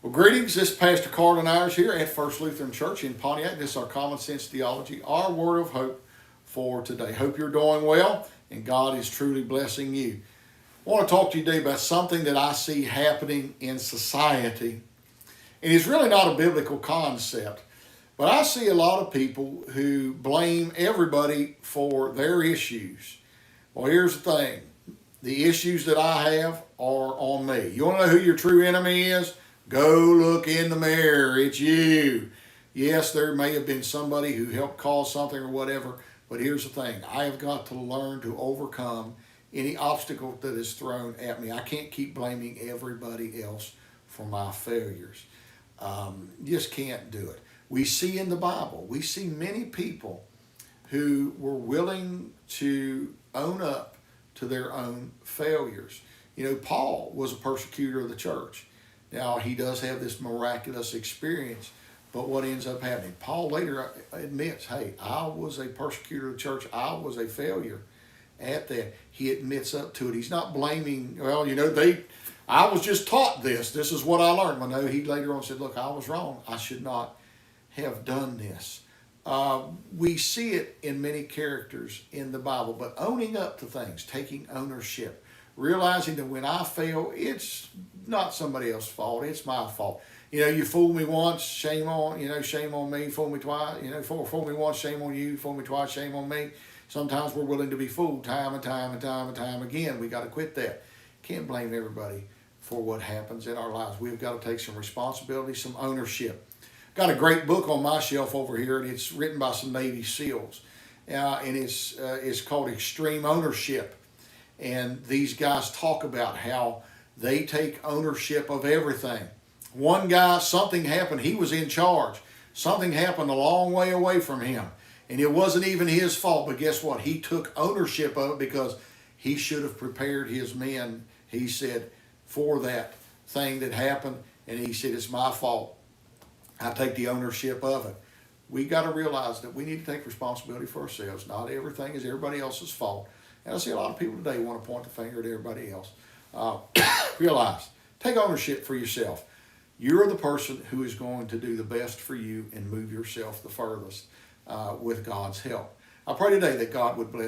Well, greetings. This is Pastor Carl Ayers here at First Lutheran Church in Pontiac. This is our Common Sense Theology, our word of hope for today. Hope you're doing well and God is truly blessing you. I want to talk to you today about something that I see happening in society. And it's really not a biblical concept, but I see a lot of people who blame everybody for their issues. Well, here's the thing. The issues that I have are on me. You want to know who your true enemy is? Go look in the mirror. It's you. Yes, there may have been somebody who helped cause something or whatever, but here's the thing. I have got to learn to overcome any obstacle that is thrown at me. I can't keep blaming everybody else for my failures. Just can't do it. We see in the Bible, we see many people who were willing to own up to their own failures. You know, Paul was a persecutor of the church. Now, he does have this miraculous experience, but what ends up happening? Paul later admits, hey, I was a persecutor of the church. I was a failure at that. He admits up to it. He's not blaming, well, you know, I was just taught this. This is what I learned. Well, no, he later on said, look, I was wrong. I should not have done this. We see it in many characters in the Bible, but owning up to things, taking ownership, realizing that when I fail, it's not somebody else's fault, it's my fault. You know, you fooled me once, shame on me, fool me twice, fool me once, shame on you, fool me twice, shame on me. Sometimes we're willing to be fooled time and time again. We got to quit that. Can't blame everybody for what happens in our lives. We've got to take some responsibility, some ownership. Got a great book on my shelf over here, and it's written by some Navy SEALs. And it's called Extreme Ownership. And these guys talk about how they take ownership of everything. One guy, something happened. He was in charge. Something happened a long way away from him. And it wasn't even his fault. But guess what? He took ownership of it because he should have prepared his men, he said, for that thing that happened. And he said, it's my fault. I take the ownership of it. We got to realize that we need to take responsibility for ourselves. Not everything is everybody else's fault. And I see a lot of people today want to point the finger at everybody else. Realize, take ownership for yourself. You're the person who is going to do the best for you and move yourself the furthest with God's help. I pray today that God would bless